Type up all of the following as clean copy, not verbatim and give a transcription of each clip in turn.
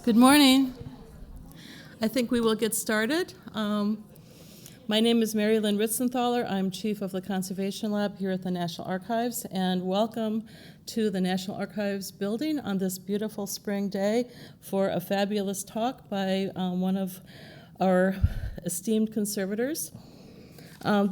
Good morning. I think we will get started. My name is Mary Lynn Ritzenthaler. I'm Chief of the Conservation Lab here at the National Archives, and welcome to the National Archives building on this beautiful spring day for a fabulous talk by one of our esteemed conservators.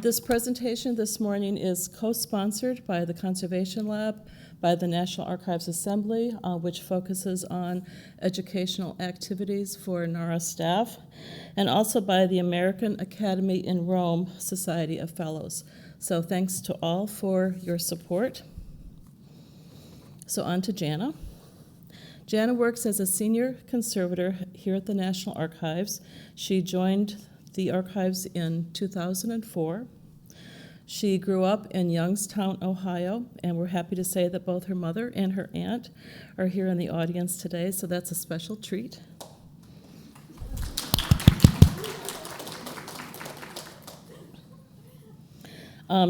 This presentation this morning is co-sponsored by the Conservation Lab, by the National Archives Assembly, which focuses on educational activities for NARA staff, and also by the American Academy in Rome Society of Fellows. So thanks to all for your support. So on to Jana. Jana works as a senior conservator here at the National Archives. She joined the archives in 2004. She grew up in Youngstown, Ohio, and we're happy to say that both her mother and her aunt are here in the audience today, so that's a special treat.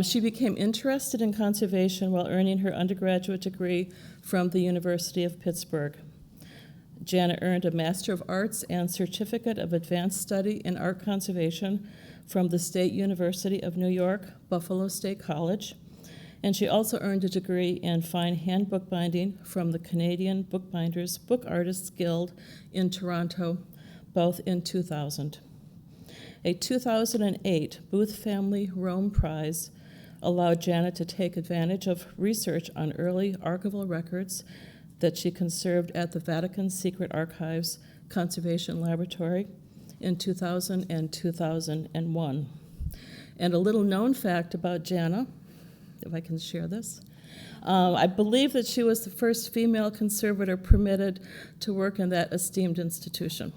She became interested in conservation while earning her undergraduate degree from the University of Pittsburgh. Jana earned a Master of Arts and Certificate of Advanced Study in Art Conservation from the State University of New York, Buffalo State College, and she also earned a degree in fine hand bookbinding from the Canadian Bookbinders Book Artists Guild in Toronto, both in 2000. A 2008 Booth Family Rome Prize allowed Jana to take advantage of research on early archival records that she conserved at the Vatican Secret Archives Conservation Laboratory in 2000 and 2001. And a little known fact about Jana, if I can share this, I believe that she was the first female conservator permitted to work in that esteemed institution.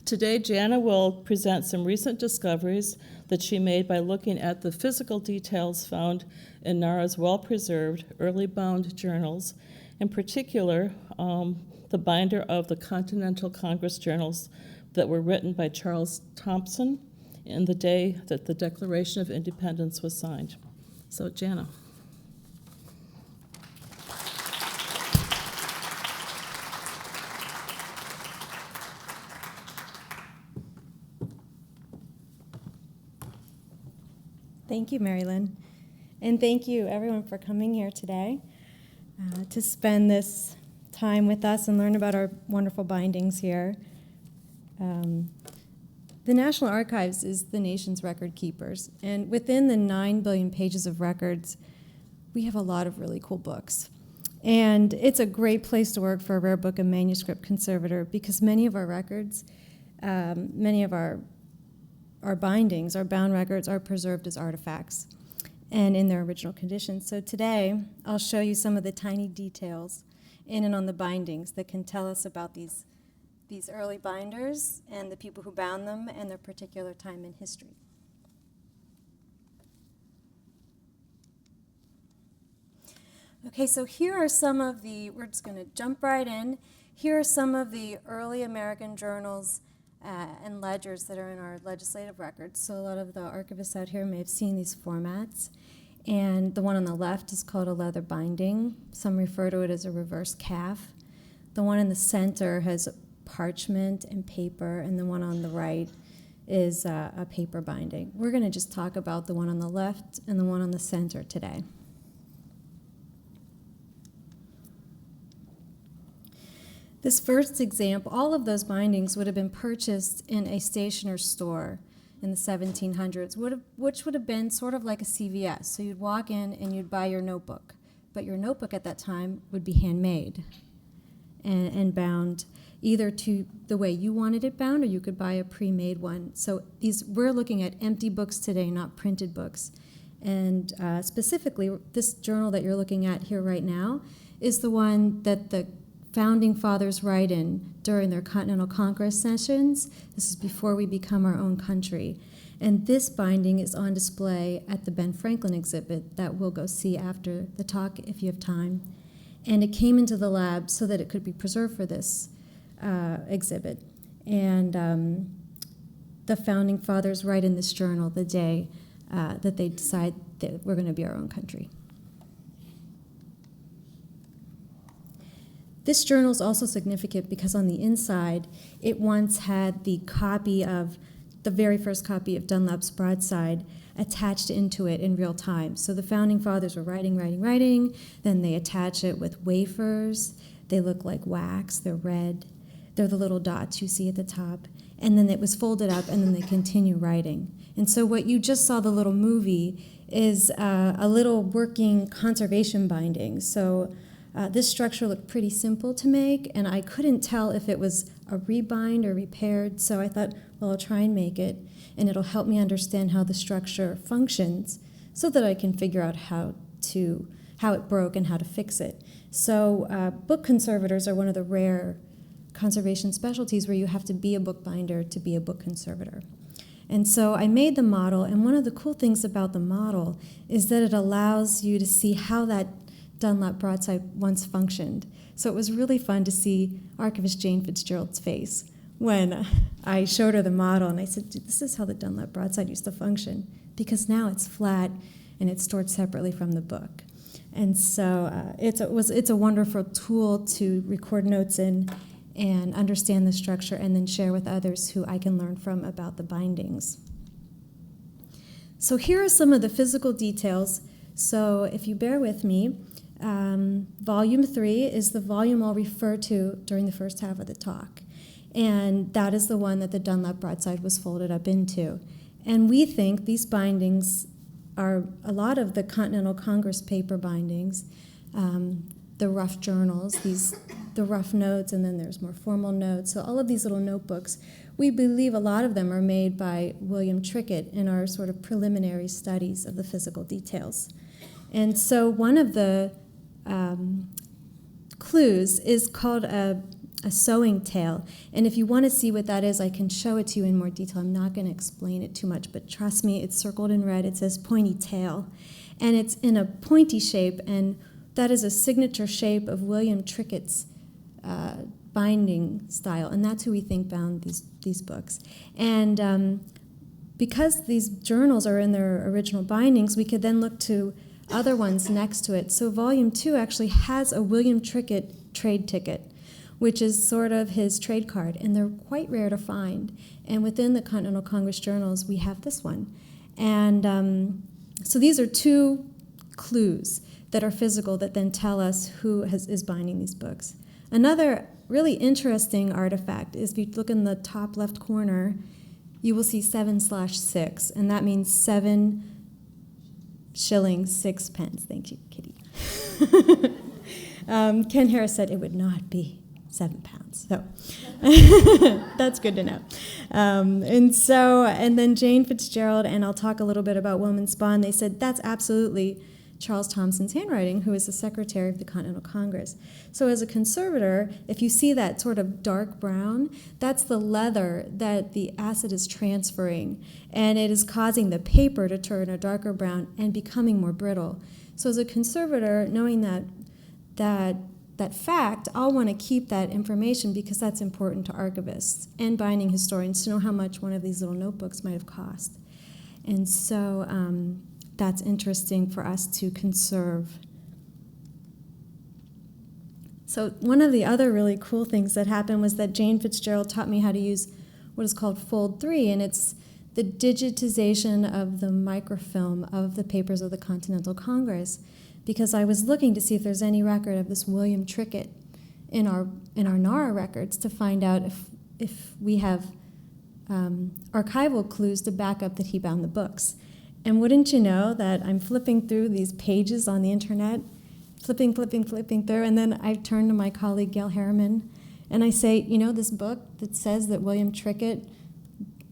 Today, Jana will present some recent discoveries that she made by looking at the physical details found in NARA's well-preserved early bound journals, in particular, the binder of the Continental Congress journals that were written by Charles Thompson in the day that the Declaration of Independence was signed. So, Jana. Thank you, Mary Lynn. And thank you, everyone, for coming here today to spend this time with us and learn about our wonderful bindings here. The National Archives is the nation's record keepers, and within the 9 billion pages of records, we have a lot of really cool books. And it's a great place to work for a rare book and manuscript conservator because many of our records, many of our bindings, our bound records, are preserved as artifacts and in their original condition. So today, I'll show you some of the tiny details in and on the bindings that can tell us about these early binders and the people who bound them and their particular time in history. Okay, so here are some of the, we're just going to jump right in. Here are some of the early American journals and ledgers that are in our legislative records. So a lot of the archivists out here may have seen these formats. And the one on the left is called a leather binding. Some refer to it as a reverse calf. The one in the center has parchment and paper, and the one on the right is a paper binding. We're going to just talk about the one on the left and the one on the center today. This first example, all of those bindings would have been purchased in a stationer's store in the 1700s, which would have been sort of like a CVS. So you'd walk in and you'd buy your notebook, but your notebook at that time would be handmade and bound either to the way you wanted it bound, or you could buy a pre-made one. So we're looking at empty books today, not printed books. And specifically, this journal that you're looking at here right now is the one that the Founding Fathers write in during their Continental Congress sessions. This is before we become our own country. And this binding is on display at the Ben Franklin exhibit that we'll go see after the talk if you have time. And it came into the lab so that it could be preserved for this exhibit. And the Founding Fathers write in this journal the day that they decide that we're going to be our own country. This journal is also significant because on the inside, it once had the very first copy of Dunlaps Broadside attached into it in real time. So the founding fathers were writing, then they attach it with wafers. They look like wax, they're red. They're the little dots you see at the top. And then it was folded up, and then they continue writing. And so what you just saw, the little movie, is a little working conservation binding. So this structure looked pretty simple to make, and I couldn't tell if it was a rebind or repaired, so I thought, well, I'll try and make it, and it'll help me understand how the structure functions so that I can figure out how it broke and how to fix it. So book conservators are one of the rare conservation specialties where you have to be a bookbinder to be a book conservator. And so I made the model, and one of the cool things about the model is that it allows you to see how that Dunlap Broadside once functioned. So it was really fun to see archivist Jane Fitzgerald's face when I showed her the model, and I said, this is how the Dunlap Broadside used to function, because now it's flat and it's stored separately from the book. And so it's a wonderful tool to record notes in and understand the structure and then share with others who I can learn from about the bindings. So here are some of the physical details. So if you bear with me, volume 3 is the volume I'll refer to during the first half of the talk. And that is the one that the Dunlap Broadside was folded up into. And we think these bindings are a lot of the Continental Congress paper bindings, the rough journals, the rough notes, and then there's more formal notes. So all of these little notebooks, we believe a lot of them are made by William Trickett in our sort of preliminary studies of the physical details. And so one of the clues is called a sewing tail. And if you want to see what that is, I can show it to you in more detail. I'm not going to explain it too much, but trust me, it's circled in red. It says pointy tail. And it's in a pointy shape, and that is a signature shape of William Trickett's binding style, and that's who we think bound these books. And because these journals are in their original bindings, we could then look to other ones next to it. So volume 2 actually has a William Trickett trade ticket, which is sort of his trade card, and they're quite rare to find. And within the Continental Congress journals, we have this one. And so these are two clues that are physical that then tell us who is binding these books. Another really interesting artifact is if you look in the top left corner, you will see 7/6, and that means 7 shillings, 6 pence. Thank you, Kitty. Ken Harris said it would not be 7 pounds, so that's good to know. And then Jane Fitzgerald, and I'll talk a little bit about Bowmans Fine, they said that's absolutely Charles Thomson's handwriting, who is the secretary of the Continental Congress. So as a conservator, if you see that sort of dark brown, that's the leather that the acid is transferring, and it is causing the paper to turn a darker brown and becoming more brittle. So as a conservator, knowing that fact, I'll want to keep that information because that's important to archivists and binding historians to know how much one of these little notebooks might have cost. And so that's interesting for us to conserve. So one of the other really cool things that happened was that Jane Fitzgerald taught me how to use what is called Fold 3, and it's the digitization of the microfilm of the papers of the Continental Congress, because I was looking to see if there's any record of this William Trickett in our NARA records to find out if we have archival clues to back up that he bound the books. And wouldn't you know that I'm flipping through these pages on the internet, flipping through, and then I turn to my colleague Gail Harriman, and I say, this book that says that William Trickett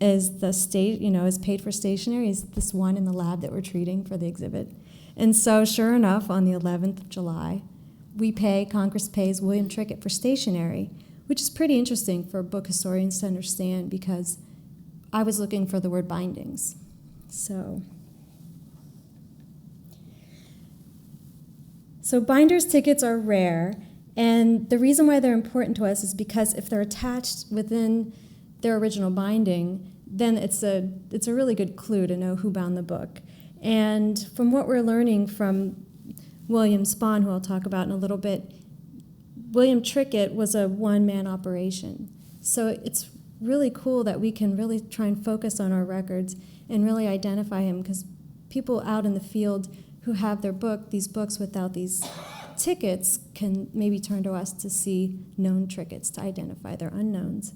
is is paid for stationery is this one in the lab that we're treating for the exhibit. And so sure enough, on the 11th of July, Congress pays William Trickett for stationery, which is pretty interesting for book historians to understand because I was looking for the word bindings. So binders' tickets are rare, and the reason why they're important to us is because if they're attached within their original binding, then it's a really good clue to know who bound the book. And from what we're learning from William Fine, who I'll talk about in a little bit, William Trickett was a one-man operation. So it's really cool that we can really try and focus on our records and really identify him, because people out in the field who have these books without these tickets can maybe turn to us to see known Tricketts to identify their unknowns.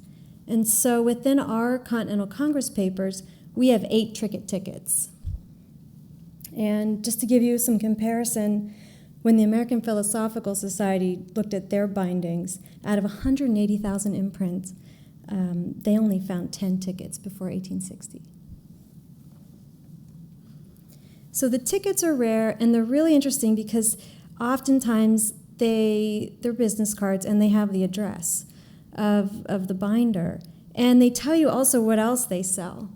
And so within our Continental Congress papers, we have 8 Trickett tickets. And just to give you some comparison, when the American Philosophical Society looked at their bindings, out of 180,000 imprints, they only found 10 tickets before 1860. So the tickets are rare, and they're really interesting because oftentimes they're business cards, and they have the address of the binder. And they tell you also what else they sell.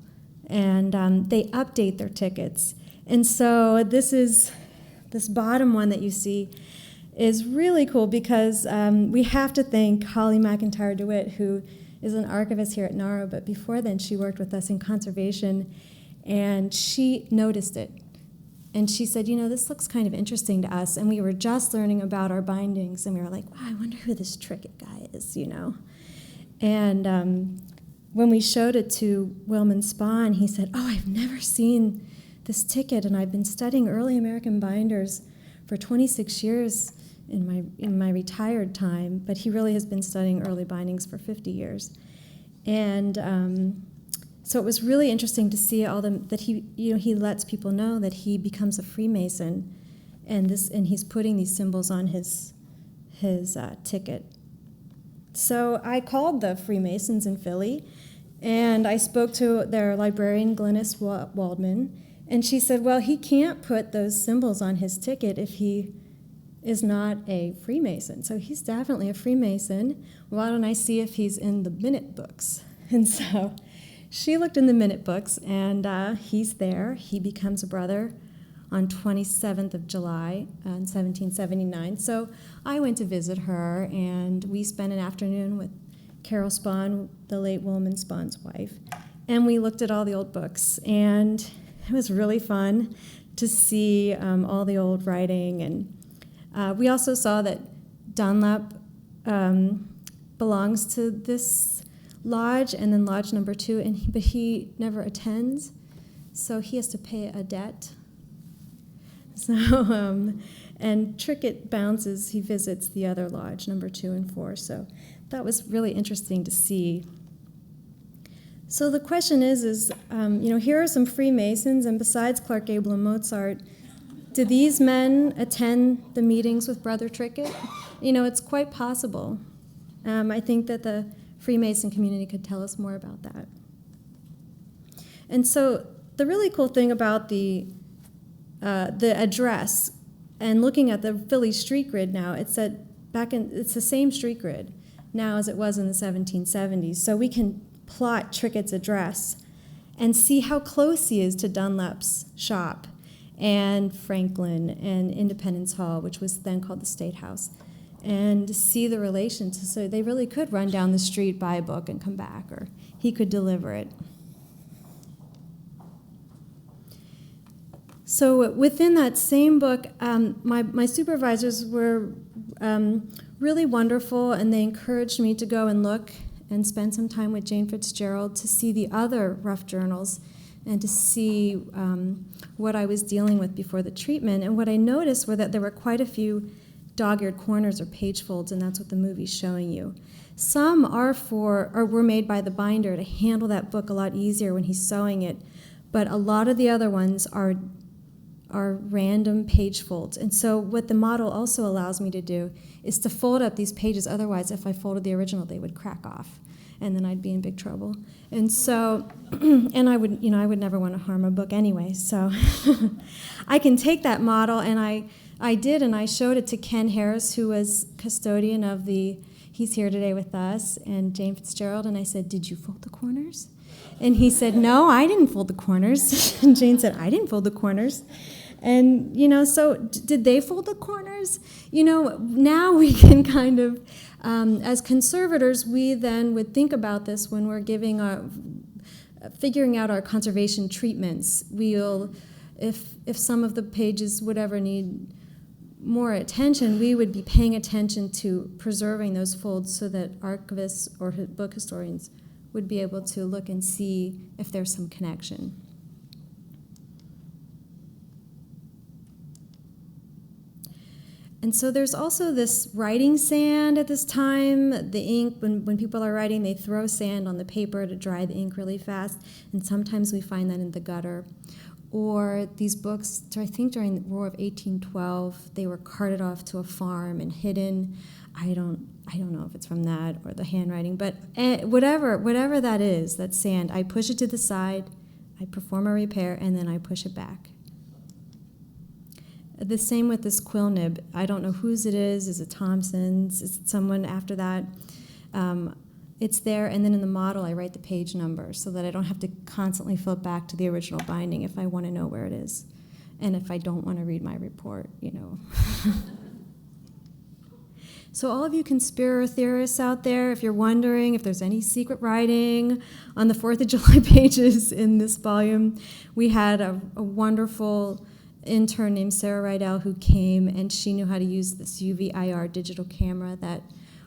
And they update their tickets. And so this bottom one that you see is really cool because we have to thank Holly McIntyre DeWitt, who is an archivist here at NARA, but before then she worked with us in conservation, and she noticed it. And she said, this looks kind of interesting to us, and we were just learning about our bindings, and we were like, wow, I wonder who this Trickett guy is, And when we showed it to Bowmans Fine, he said, I've never seen this ticket, and I've been studying early American binders for 26 years in my retired time, but he really has been studying early bindings for 50 years. And so it was really interesting to see that he lets people know that he becomes a Freemason, and he's putting these symbols on his ticket. So I called the Freemasons in Philly, and I spoke to their librarian, Glennis Waldman, and she said, well, he can't put those symbols on his ticket if he is not a Freemason. So he's definitely a Freemason. Why don't I see if he's in the minute books? And so she looked in the minute books, and he's there. He becomes a brother on 27th of July in 1779. So I went to visit her, and we spent an afternoon with Carol Spahn, the late William Spahn's wife, and we looked at all the old books, and it was really fun to see all the old writing. And we also saw that Dunlap belongs to this lodge, and then lodge number 2, but he never attends, so he has to pay a debt. So, and Trickett bounces, he visits the other lodge, number 2 and 4, so that was really interesting to see. So the question is here are some Freemasons, and besides Clark Gable and Mozart, do these men attend the meetings with Brother Trickett? It's quite possible. I think that the Freemason community could tell us more about that. And so the really cool thing about the address, and looking at the Philly street grid now, it's the same street grid now as it was in the 1770s. So we can plot Trickett's address and see how close he is to Dunlap's shop and Franklin and Independence Hall, which was then called the State House, and see the relations. So they really could run down the street, buy a book, and come back, or he could deliver it. So within that same book, my supervisors were really wonderful, and they encouraged me to go and look and spend some time with Jane Fitzgerald to see the other rough journals and to see what I was dealing with before the treatment. And what I noticed were that there were quite a few dog-eared corners or page folds, and that's what the movie's showing you. Some were made by the binder to handle that book a lot easier when he's sewing it, but a lot of the other ones are random page folds. And so what the model also allows me to do is to fold up these pages. Otherwise, if I folded the original, they would crack off, and then I'd be in big trouble. And so, and I would never want to harm a book anyway. So I can take that model, and I did, and I showed it to Ken Harris, who was custodian of he's here today with us, and Jane Fitzgerald, and I said, did you fold the corners? And he said, no, I didn't fold the corners. And Jane said, I didn't fold the corners. And, so did they fold the corners? Now we can kind of, as conservators, we then would think about this when we're figuring out our conservation treatments. If some of the pages would ever need more attention, we would be paying attention to preserving those folds so that archivists or book historians would be able to look and see if there's some connection. And so there's also this writing sand at this time. The ink, when people are writing, they throw sand on the paper to dry the ink really fast, and sometimes we find that in the gutter. Or these books, I think during the War of 1812, they were carted off to a farm and hidden. I don't know if it's from that or the handwriting, but whatever that is, that sand, I push it to the side, I perform a repair, and then I push it back. The same with this quill nib. I don't know whose it is. Is it Thompson's? Is it someone after that? It's there, and then in the model I write the page number so that I don't have to constantly flip back to the original binding if I want to know where it is, and if I don't want to read my report, you know. So all of you conspiracy theorists out there, if you're wondering if there's any secret writing on the 4th of July pages in this volume, we had a wonderful intern named Sarah Rydell who came, and she knew how to use this UV-IR digital camera that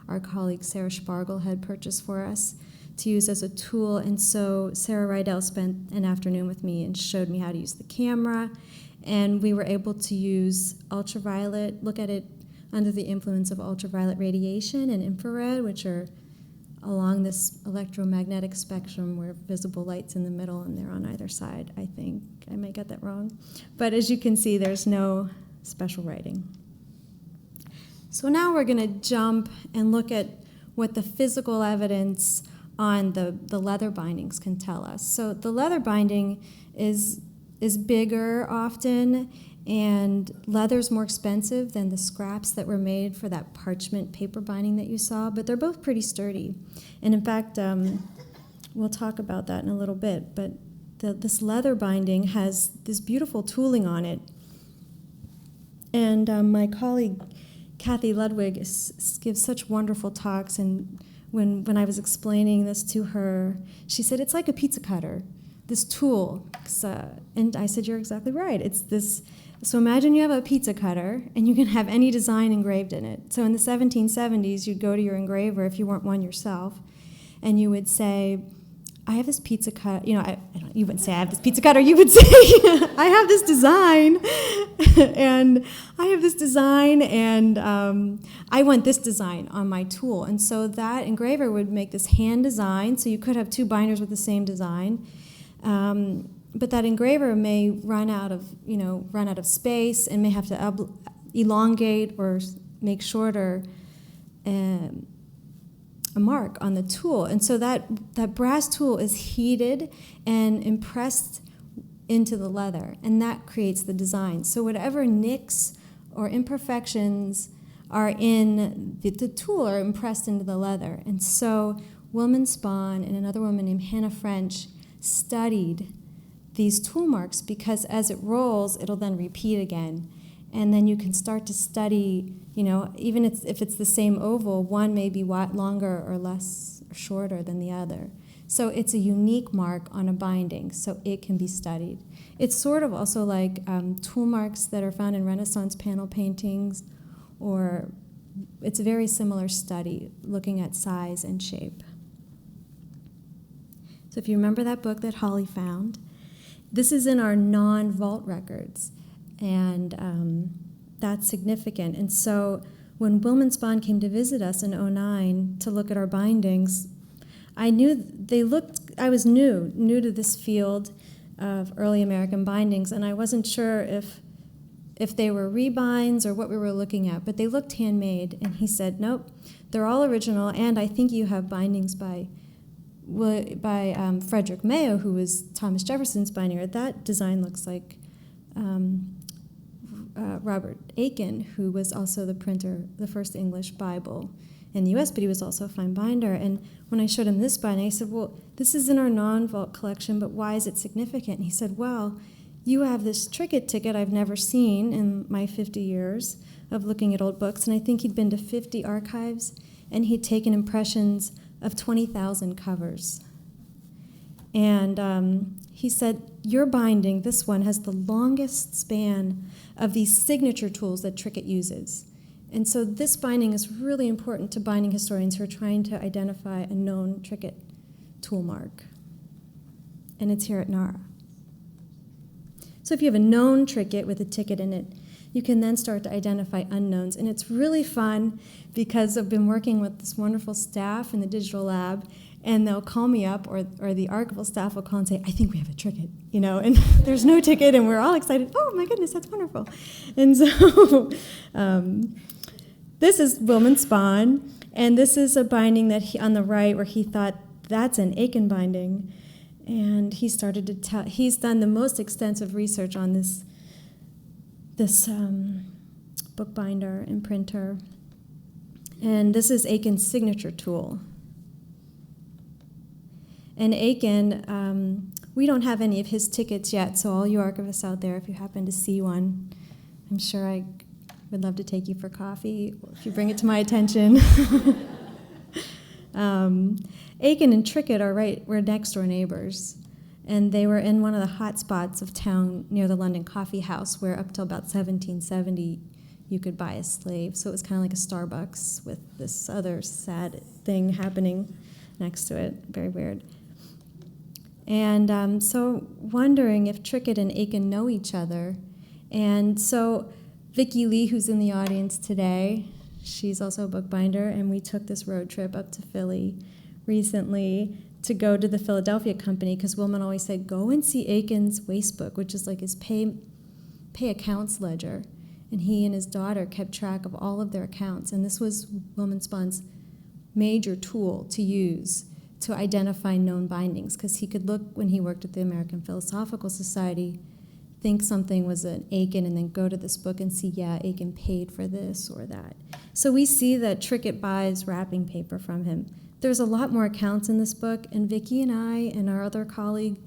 our colleague Sarah Spargel had purchased for us to use as a tool. And so Sarah Rydell spent an afternoon with me and showed me how to use the camera, and we were able to use ultraviolet, look at it under the influence of ultraviolet radiation and infrared, which are along this electromagnetic spectrum where visible light's in the middle and they're on either side, I think. I might get that wrong. But as you can see, there's no special writing. So now we're going to jump and look at what the physical evidence on the leather bindings can tell us. So the leather binding is bigger often, and leather's more expensive than the scraps that were made for that parchment paper binding that you saw, but they're both pretty sturdy. And in fact, we'll talk about that in a little bit, but this leather binding has this beautiful tooling on it. And my colleague, Kathy Ludwig, gives such wonderful talks, and when I was explaining this to her, she said, it's like a pizza cutter, this tool. And I said, you're exactly right. It's this. So imagine you have a pizza cutter, and you can have any design engraved in it. So in the 1770s, you'd go to your engraver, if you weren't one yourself, and you would say, I have this pizza cutter. You know, you wouldn't say, I have this pizza cutter. You would say, I have this design, and I have this design, and I want this design on my tool. And so that engraver would make this hand design, so you could have two binders with the same design. But that engraver may run out of space and may have to elongate or make shorter a mark on the tool. And so that brass tool is heated and impressed into the leather, and that creates the design. So whatever nicks or imperfections are in the tool are impressed into the leather. And so William Spahn and another woman named Hannah French studied these tool marks, because as it rolls, it'll then repeat again. And then you can start to study, even if it's the same oval, one may be longer or less or shorter than the other. So it's a unique mark on a binding, so it can be studied. It's sort of also like tool marks that are found in Renaissance panel paintings, or it's a very similar study looking at size and shape. So if you remember that book that Holly found, this is in our non-vault records, and that's significant. And so when William Spahn came to visit us in 2009 to look at our bindings, I was new to this field of early American bindings, and I wasn't sure if they were rebinds or what we were looking at, but they looked handmade. And he said, nope, they're all original, and I think you have bindings by Frederick Mayo, who was Thomas Jefferson's binder. That design looks like Robert Aiken, who was also the printer, the first English Bible in the U.S., but he was also a fine binder. And when I showed him this binding, I said, well, this is in our non-vault collection, but why is it significant? And he said, well, you have this Trickett ticket I've never seen in my 50 years of looking at old books, and I think he'd been to 50 archives, and he'd taken impressions of 20,000 covers. And he said, your binding, this one, has the longest span of these signature tools that Trickett uses. And so this binding is really important to binding historians who are trying to identify a known Trickett tool mark. And it's here at NARA. So if you have a known Trickett with a ticket in it, you can then start to identify unknowns. And it's really fun because I've been working with this wonderful staff in the digital lab, and they'll call me up, or the archival staff will call and say, I think we have a Trickett, and there's no ticket, and we're all excited. Oh, my goodness, that's wonderful. And so this is Bowmans Fine, and this is a binding that on the right where he thought, that's an Aiken binding. And he started to tell, he's done the most extensive research on this bookbinder and printer. And this is Aiken's signature tool. And Aiken, we don't have any of his tickets yet, so all you archivists out there, if you happen to see one, I'm sure I would love to take you for coffee, or if you bring it to my attention. Aiken and Trickett we're next door neighbors, and they were in one of the hot spots of town near the London Coffee House, where up till about 1770 you could buy a slave. So it was kind of like a Starbucks with this other sad thing happening next to it. Very weird. And so wondering if Trickett and Aiken know each other. And so Vicki Lee, who's in the audience today, she's also a bookbinder, and we took this road trip up to Philly recently to go to the Philadelphia company, because Wilman always said, go and see Aiken's waste book, which is like his pay accounts ledger. And he and his daughter kept track of all of their accounts. And this was Bowmans Fine's major tool to use to identify known bindings, because he could look, when he worked at the American Philosophical Society, think something was an Aiken, and then go to this book and see, yeah, Aiken paid for this or that. So we see that Trickett buys wrapping paper from him. There's a lot more accounts in this book, and Vicki and I and our other colleague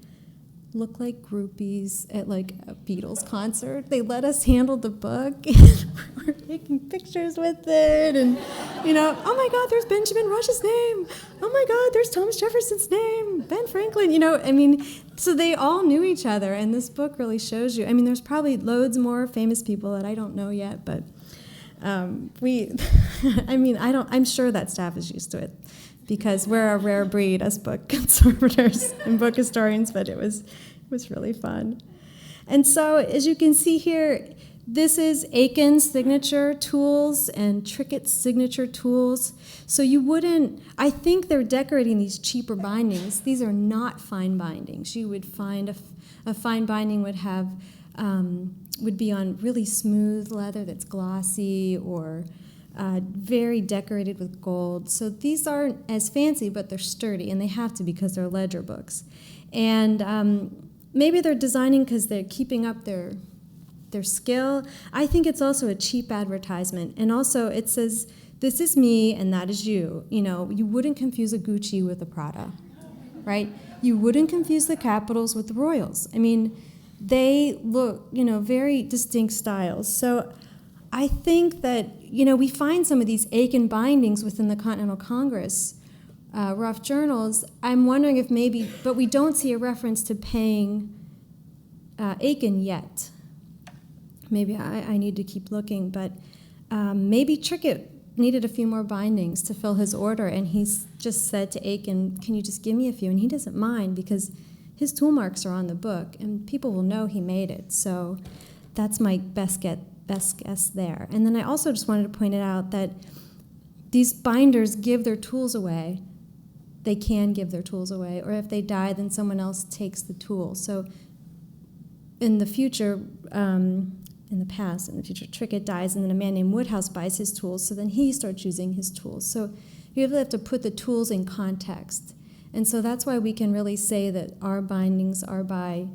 look like groupies at like a Beatles concert. They let us handle the book, and we're taking pictures with it, and oh my God, there's Benjamin Rush's name. Oh my God, there's Thomas Jefferson's name, Ben Franklin. So they all knew each other, and this book really shows you. There's probably loads more famous people that I don't know yet, but I'm sure that staff is used to it, because we're a rare breed as book conservators and book historians, but it was really fun. And so as you can see here, this is Aiken's signature tools and Trickett's signature tools. So I think they're decorating these cheaper bindings. These are not fine bindings. You would find a fine binding would be on really smooth leather that's glossy, or very decorated with gold. So these aren't as fancy, but they're sturdy, and they have to because they're ledger books. And maybe they're designing because they're keeping up their skill. I think it's also a cheap advertisement. And also it says, this is me and that is you. You wouldn't confuse a Gucci with a Prada, right? You wouldn't confuse the Capitals with the Royals. They look, very distinct styles. So I think that, we find some of these Aiken bindings within the Continental Congress rough journals. I'm wondering if but we don't see a reference to paying Aiken yet. Maybe I need to keep looking, but maybe Trickett needed a few more bindings to fill his order, and he's just said to Aiken, can you just give me a few? And he doesn't mind, because his tool marks are on the book, and people will know he made it. So that's my best guess there. And then I also just wanted to point it out that these binders give their tools away. They can give their tools away, or if they die, then someone else takes the tool. So in the future, in the future, Trickett dies, and then a man named Woodhouse buys his tools, so then he starts using his tools. So you really have to put the tools in context. And so that's why we can really say that our bindings are by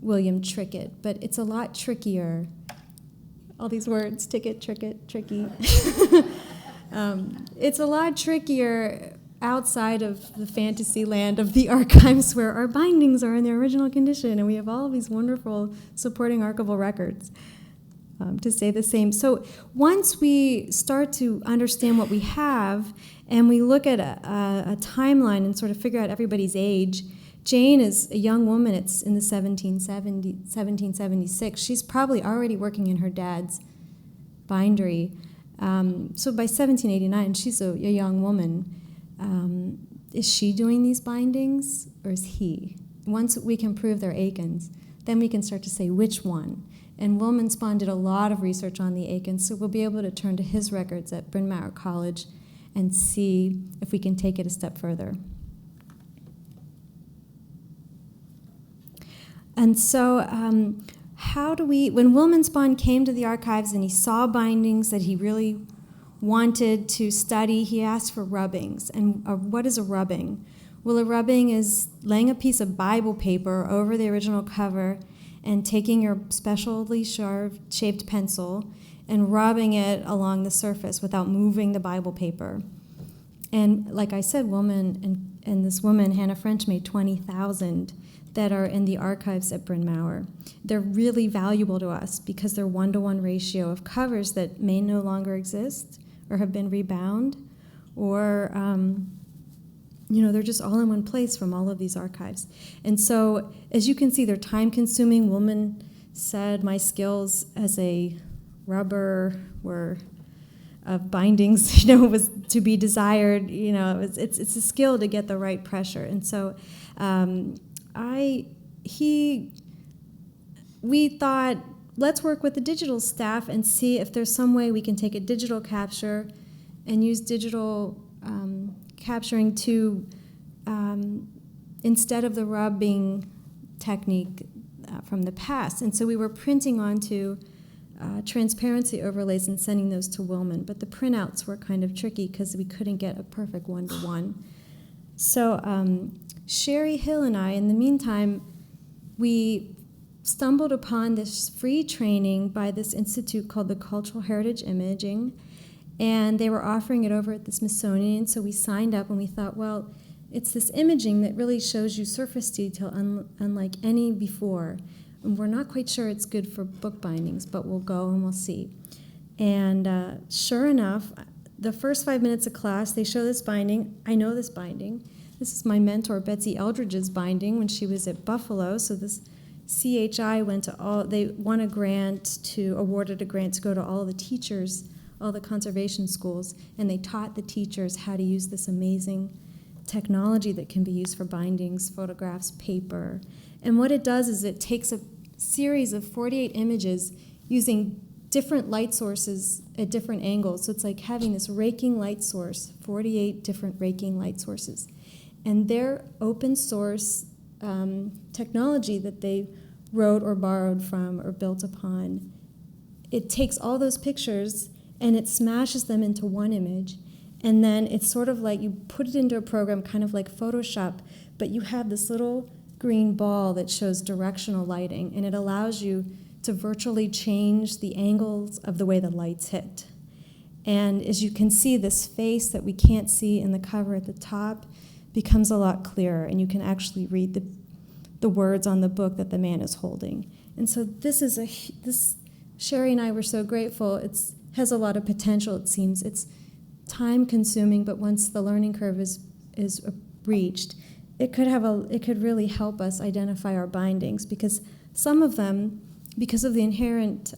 William Trickett, but it's a lot trickier. All these words, ticket, Trickett, tricky. It's a lot trickier outside of the fantasy land of the archives, where our bindings are in their original condition, and we have all of these wonderful supporting archival records to say the same. So once we start to understand what we have, and we look at a timeline and sort of figure out everybody's age, Jane is a young woman. It's in the 1776. She's probably already working in her dad's bindery. So by 1789, she's a young woman. Is she doing these bindings, or is he? Once we can prove they're Aikens, then we can start to say which one. And William Fine did a lot of research on the Aikens, so we'll be able to turn to his records at Bryn Mawr College and see if we can take it a step further. And so when William Fine came to the archives and he saw bindings that he really wanted to study, he asked for rubbings. And what is a rubbing? Well, a rubbing is laying a piece of Bible paper over the original cover and taking your specially shaped pencil and rubbing it along the surface without moving the Bible paper. And like I said, and this woman, Hannah French, made 20,000 that are in the archives at Bryn Mawr. They're really valuable to us because they're 1-to-1 ratio of covers that may no longer exist or have been rebound, or they're just all in one place from all of these archives. And so, as you can see, they're time-consuming. Woman said my skills as a rubber were of bindings, was to be desired. It's a skill to get the right pressure. And so, we thought, let's work with the digital staff and see if there's some way we can take a digital capture and use digital capturing to, instead of the rubbing technique from the past. And so we were printing onto transparency overlays and sending those to Wilman, but the printouts were kind of tricky because we couldn't get a perfect 1-to-1. So Sherry Hill and I, in the meantime, we stumbled upon this free training by this institute called the Cultural Heritage Imaging, and they were offering it over at the Smithsonian, so we signed up and we thought, well, it's this imaging that really shows you surface detail unlike any before, and we're not quite sure it's good for book bindings, but we'll go and we'll see. And sure enough, the first 5 minutes of class, they show this binding. I know this binding. This is my mentor, Betsy Eldridge's binding when she was at Buffalo. So this CHI awarded a grant to go to all the teachers, all the conservation schools, and they taught the teachers how to use this amazing technology that can be used for bindings, photographs, paper. And what it does is it takes a series of 48 images using different light sources at different angles. So it's like having this raking light source, 48 different raking light sources. And their open source technology that they wrote or borrowed from or built upon, it takes all those pictures and it smashes them into one image. And then it's sort of like you put it into a program kind of like Photoshop, but you have this little green ball that shows directional lighting, and it allows you to virtually change the angles of the way the lights hit. And as you can see, this face that we can't see in the cover at the top becomes a lot clearer, and you can actually read the words on the book that the man is holding. And so this Sherry and I were so grateful. It has a lot of potential, it seems. It's time-consuming, but once the learning curve is reached, it could really help us identify our bindings, because some of them, because of the inherent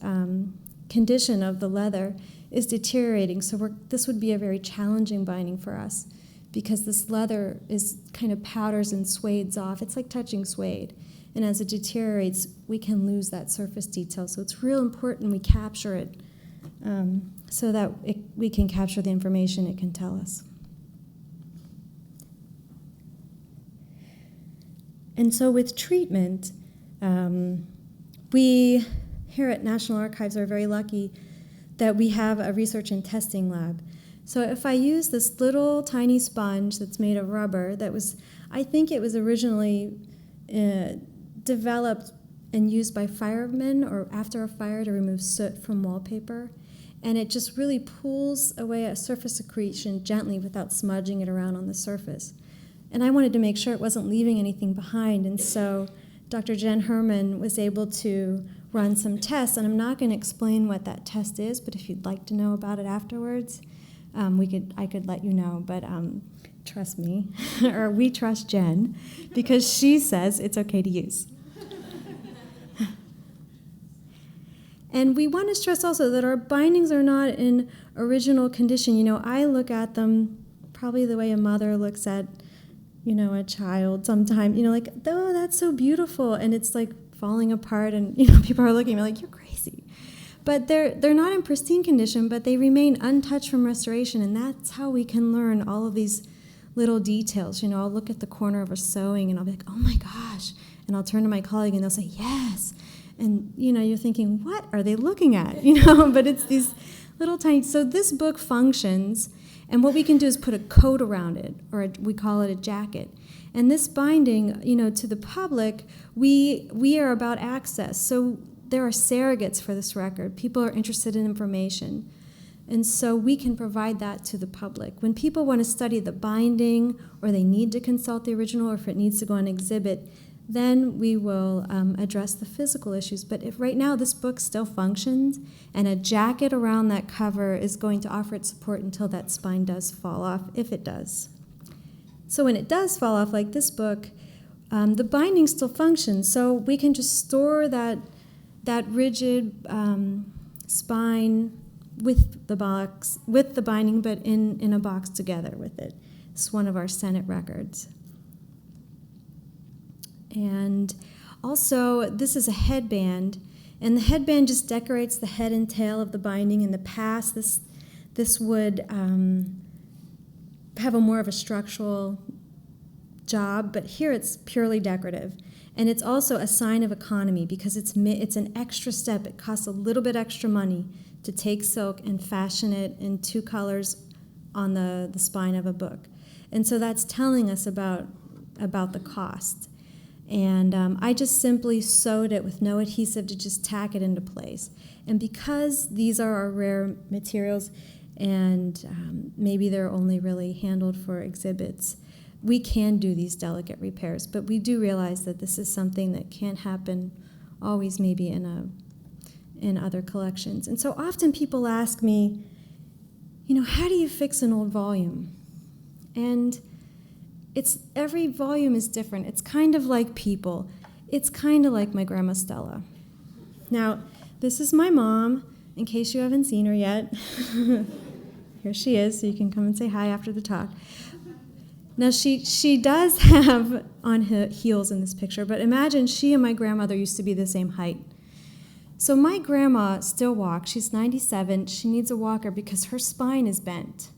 condition of the leather, is deteriorating. So this would be a very challenging binding for us, because this leather is kind of powders and suedes off. It's like touching suede. And as it deteriorates, we can lose that surface detail. So it's real important we capture it so that we can capture the information it can tell us. And so with treatment, we here at National Archives are very lucky that we have a research and testing lab. So if I use this little tiny sponge that's made of rubber I think it was originally developed and used by firemen or after a fire to remove soot from wallpaper. And it just really pulls away a surface accretion gently without smudging it around on the surface. And I wanted to make sure it wasn't leaving anything behind. And so Dr. Jen Herman was able to run some tests. And I'm not going to explain what that test is, but if you'd like to know about it afterwards, I could let you know. But trust me, or we trust Jen, because she says it's okay to use. And we want to stress also that our bindings are not in original condition. You know, I look at them probably the way a mother looks at, you know, a child sometime, you know, like, oh, that's so beautiful, and it's like falling apart, and, you know, people are looking at me like, you're crazy. But they're not in pristine condition, but they remain untouched from restoration, and that's how we can learn all of these little details. You know, I'll look at the corner of a sewing, and I'll be like, oh my gosh, and I'll turn to my colleague, and they'll say, yes. And, you know, you're thinking, what are they looking at? You know, but it's these little tiny... So this book functions, and what we can do is put a coat around it, or we call it a jacket. And this binding, you know, to the public, we are about access. So there are surrogates for this record. People are interested in information. And so we can provide that to the public. When people want to study the binding, or they need to consult the original, or if it needs to go on exhibit, then we will address the physical issues. But if right now this book still functions, and a jacket around that cover is going to offer its support until that spine does fall off, if it does. So when it does fall off, like this book, the binding still functions. So we can just store that rigid spine with the box, with the binding, but in a box together with it. It's one of our Senate records. And also, this is a headband, and the headband just decorates the head and tail of the binding. In the past, this would have a more of a structural job, but here it's purely decorative. And it's also a sign of economy, because it's an extra step. It costs a little bit extra money to take silk and fashion it in 2 colors on the spine of a book. And so that's telling us about the cost. And I just simply sewed it with no adhesive to just tack it into place. And because these are our rare materials, and maybe they're only really handled for exhibits, we can do these delicate repairs. But we do realize that this is something that can't happen always maybe in other collections. And so often people ask me, you know, how do you fix an old volume? And every volume is different. It's kind of like people. It's kind of like my grandma Stella. Now, this is my mom, in case you haven't seen her yet. Here she is, so you can come and say hi after the talk. Now, she does have on heels in this picture, but imagine she and my grandmother used to be the same height. So my grandma still walks. She's 97. She needs a walker because her spine is bent.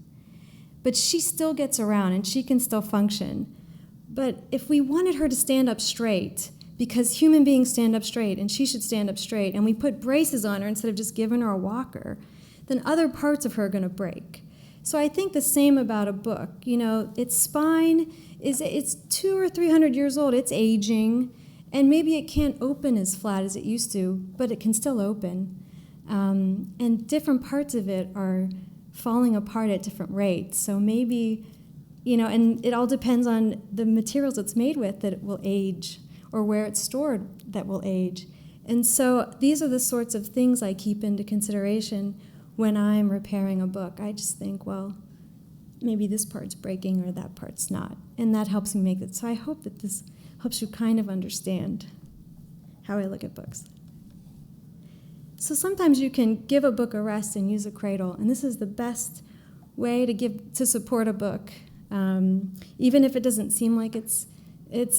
But she still gets around, and she can still function. But if we wanted her to stand up straight, because human beings stand up straight, and she should stand up straight, and we put braces on her instead of just giving her a walker, then other parts of her are going to break. So I think the same about a book. You know, its spine, it's 200 or 300 years old. It's aging, and maybe it can't open as flat as it used to, but it can still open. And different parts of it are falling apart at different rates. So maybe, you know, and it all depends on the materials it's made with that it will age, or where it's stored that will age. And so these are the sorts of things I keep into consideration when I'm repairing a book. I just think, well, maybe this part's breaking or that part's not. And that helps me make it. So I hope that this helps you kind of understand how I look at books. So sometimes you can give a book a rest and use a cradle, and this is the best way to support a book, even if it doesn't seem like it's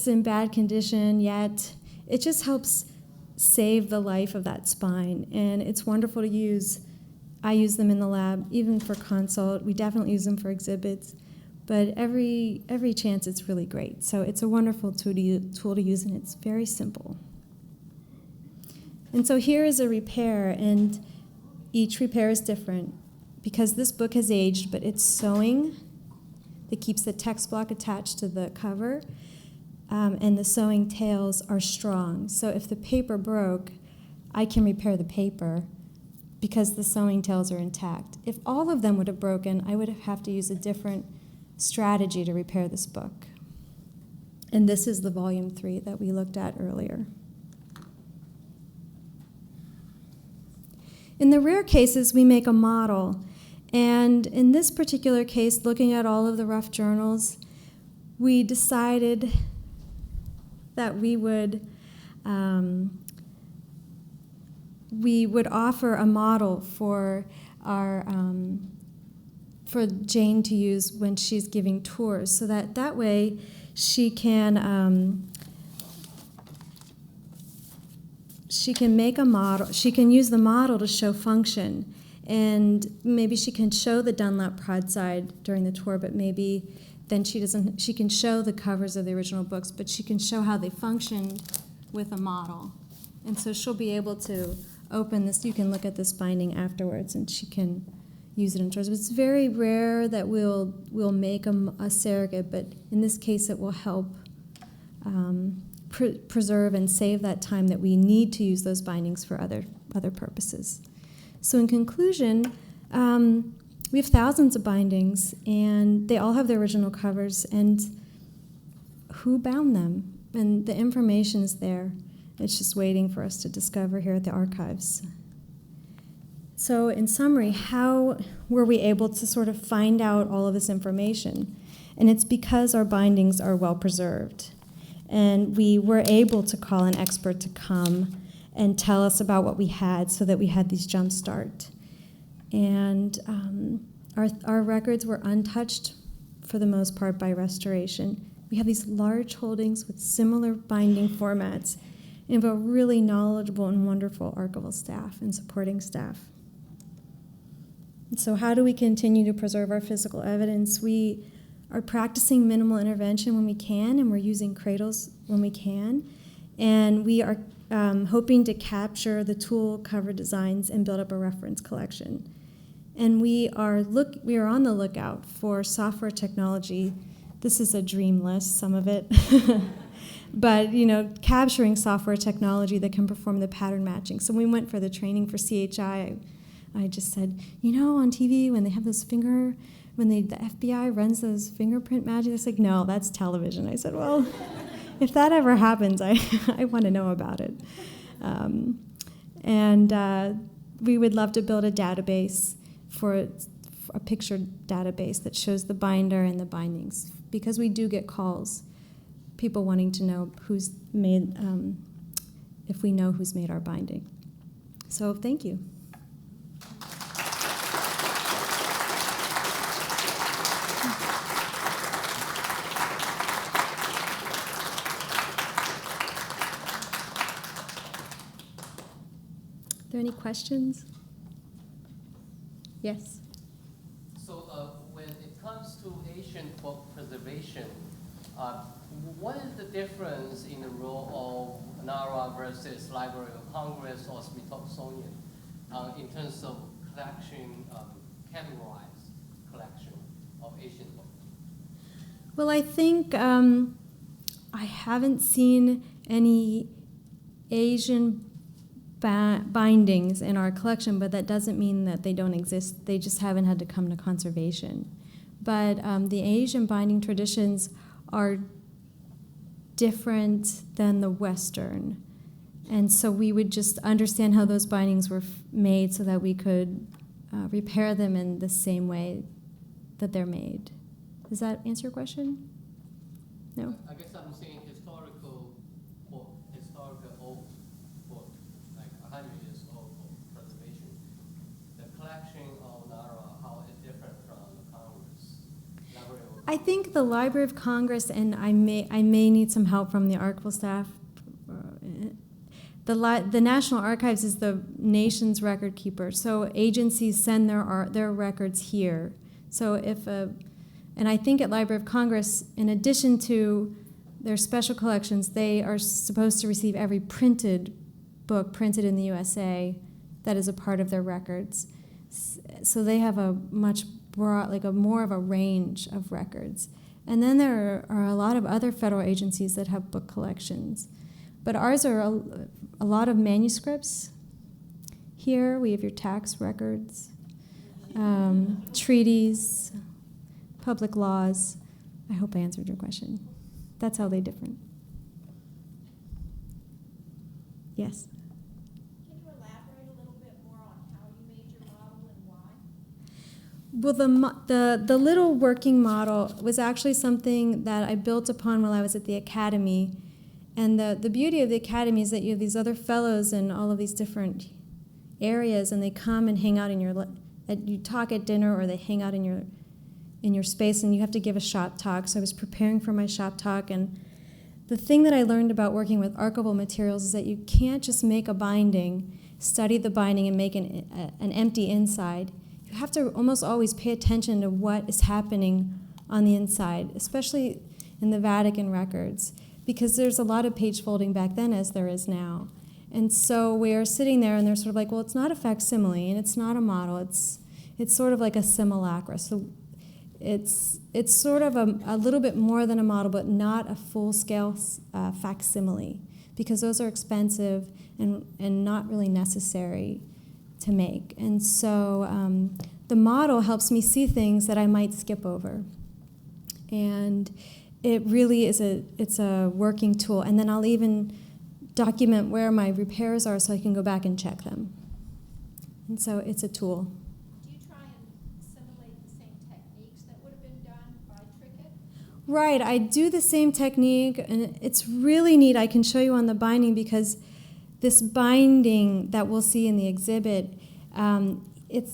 in bad condition yet. It just helps save the life of that spine, and it's wonderful to use. I use them in the lab, even for consult. We definitely use them for exhibits, but every chance it's really great. So it's a wonderful tool to use, and it's very simple. And so here is a repair, and each repair is different because this book has aged, but it's sewing that keeps the text block attached to the cover, and the sewing tails are strong. So if the paper broke, I can repair the paper because the sewing tails are intact. If all of them would have broken, I would have to use a different strategy to repair this book. And this is the volume 3 that we looked at earlier. In the rare cases, we make a model, And in this particular case, looking at all of the rough journals, we decided that we would offer a model for our for Jane to use when she's giving tours, so that way she can make a model. She can use the model to show function, and maybe she can show the Dunlap Broadside during the tour, but maybe then she doesn't. She can show the covers of the original books, but she can show how they function with a model, and so she'll be able to open this. You can look at this binding afterwards, and she can use it in tours. It's very rare that we'll make a surrogate, but in this case, it will help preserve and save that time that we need to use those bindings for other purposes. So in conclusion, we have thousands of bindings, and they all have their original covers, and who bound them? And the information is there. It's just waiting for us to discover here at the archives. So in summary, how were we able to sort of find out all of this information? And it's because our bindings are well preserved. And we were able to call an expert to come and tell us about what we had so that we had these jump start. And our records were untouched for the most part by restoration. We have these large holdings with similar binding formats and have a really knowledgeable and wonderful archival staff and supporting staff. So how do we continue to preserve our physical evidence? We are practicing minimal intervention when we can, and we're using Cradles when we can. And we are hoping to capture the tool cover designs and build up a reference collection. And we are on the lookout for software technology. This is a dream list, some of it. But, capturing software technology that can perform the pattern matching. So we went for the training for CHI. I just said, on TV when they have those the FBI runs those fingerprint magic, it's like, no, that's television. I said, well, if that ever happens, I want to know about it. We would love to build a database for a picture database that shows the binder and the bindings, because we do get calls, people wanting to know who's made, if we know who's made our binding. So thank you. Are there any questions? Yes. So when it comes to ancient book preservation, what is the difference in the role of NARA versus Library of Congress or Smithsonian in terms of collection, categorized collection of ancient books? Well, I think I haven't seen any Asian bindings in our collection, but that doesn't mean that they don't exist. They just haven't had to come to conservation. But the Asian binding traditions are different than the Western. And so we would just understand how those bindings were made so that we could repair them in the same way that they're made. Does that answer your question? No? I guess I'm saying historical old book, like 100 years old for preservation. The collection of NARA, how is different from the Congress? I think the Library of Congress, and I may need some help from the archival staff. The National Archives is the nation's record keeper, so agencies send their records here. So and I think at Library of Congress, in addition to their special collections, they are supposed to receive every printed book printed in the USA that is a part of their records. So they have a much broad, more of a range of records. And then there are a lot of other federal agencies that have book collections. But ours are a lot of manuscripts. Here we have your tax records, treaties, public laws. I hope I answered your question. That's how they differ. Yes? Can you elaborate a little bit more on how you made your model and why? Well, the little working model was actually something that I built upon while I was at the academy. And the beauty of the academy is that you have these other fellows in all of these different areas, and they come and hang out in you talk at dinner, or they hang out in your space, and you have to give a shop talk. So I was preparing for my shop talk, and the thing that I learned about working with archival materials is that you can't just make a binding, study the binding, and make an empty inside. You have to almost always pay attention to what is happening on the inside, especially in the Vatican records, because there's a lot of page folding back then as there is now. And so we're sitting there, and they're sort of like, well, it's not a facsimile, and it's not a model. It's sort of like a simulacra. So it's sort of a little bit more than a model, but not a full-scale facsimile, because those are expensive and not really necessary to make. And so the model helps me see things that I might skip over. And it really is it's a working tool. And then I'll even document where my repairs are so I can go back and check them. And so it's a tool. Do you try and simulate the same techniques that would have been done by Trickett? Right, I do the same technique, and it's really neat. I can show you on the binding, because this binding that we'll see in the exhibit, it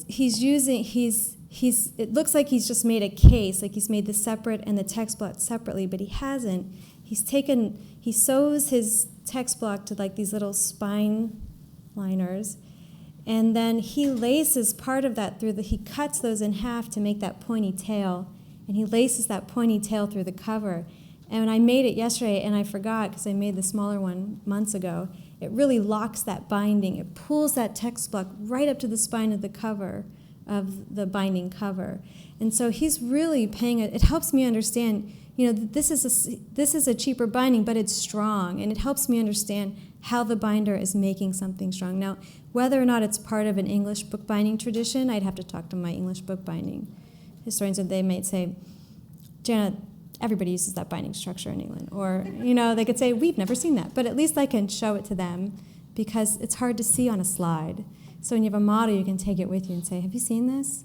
looks like he's just made a case, like he's made the separate and the text block separately, but he hasn't. He sews his text block to like these little spine liners, and then he laces part of that he cuts those in half to make that pointy tail, and he laces that pointy tail through the cover. And when I made it yesterday, and I forgot because I made the smaller one months ago, it really locks that binding. It pulls that text block right up to the spine of the cover, of the binding cover. And so he's really it helps me understand, this is a cheaper binding, but it's strong, and it helps me understand how the binder is making something strong. Now, whether or not it's part of an English bookbinding tradition, I'd have to talk to my English bookbinding historians, and they might say, Janet, everybody uses that binding structure in England. Or, they could say, we've never seen that. But at least I can show it to them, because it's hard to see on a slide. So when you have a model, you can take it with you and say, have you seen this?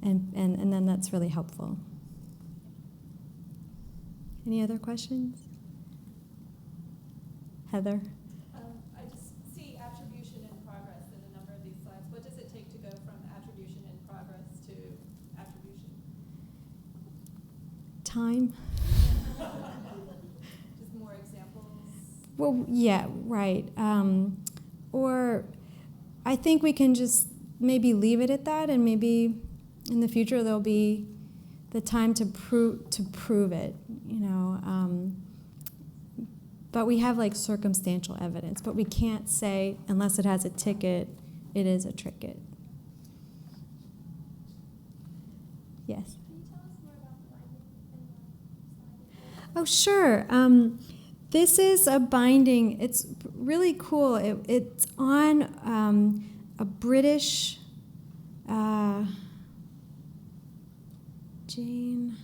And then that's really helpful. Any other questions? Heather? I just see attribution in progress in a number of these slides. What does it take to go from attribution in progress to attribution? Time. Just more examples? Well, yeah, right. Or I think we can just maybe leave it at that, and maybe in the future there'll be the time to prove it, But we have like circumstantial evidence, but we can't say, unless it has a ticket, it is a Trickett. Yes? Can you tell us more about the binding and the slide? Oh, sure. This is a binding. It's really cool. It's on a British Jane.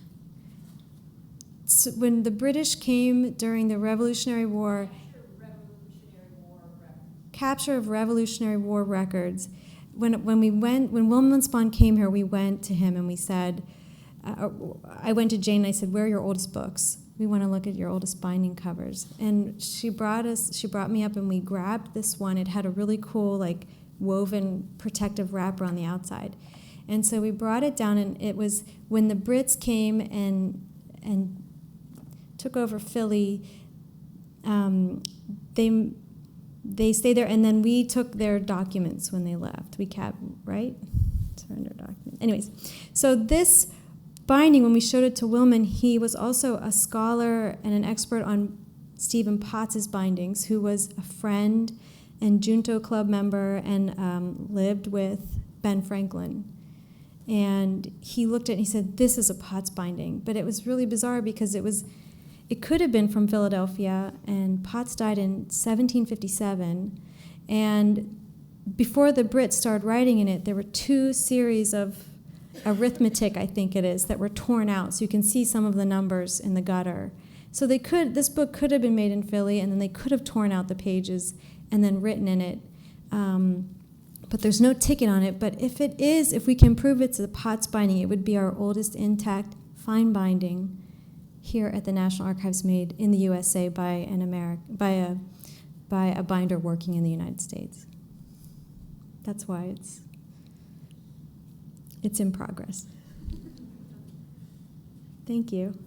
So when the British came during the Revolutionary War, capture of Revolutionary War records. When William Fine came here, we went to him and we said, I went to Jane and I said, where are your oldest books? We want to look at your oldest binding covers. And she brought me up, and we grabbed this one. It had a really cool, like, woven protective wrapper on the outside. And so we brought it down, and it was when the Brits came and took over Philly, they stayed there, and then we took their documents when they left. Right? Surrender documents. Anyways, so this binding, when we showed it to Wilman, he was also a scholar and an expert on Stephen Potts's bindings, who was a friend and Junto Club member and lived with Ben Franklin. And he looked at it and he said, this is a Potts binding. But it was really bizarre because it could have been from Philadelphia, and Potts died in 1757. And before the Brits started writing in it, there were 2 series of arithmetic, I think it is, that were torn out, so you can see some of the numbers in the gutter. So this book could have been made in Philly, and then they could have torn out the pages and then written in it. but there's no ticket on it. But if it is, if we can prove it's a Potts binding, it would be our oldest intact fine binding here at the National Archives, made in the USA by by a binder working in the United States. That's why it's in progress. Thank you.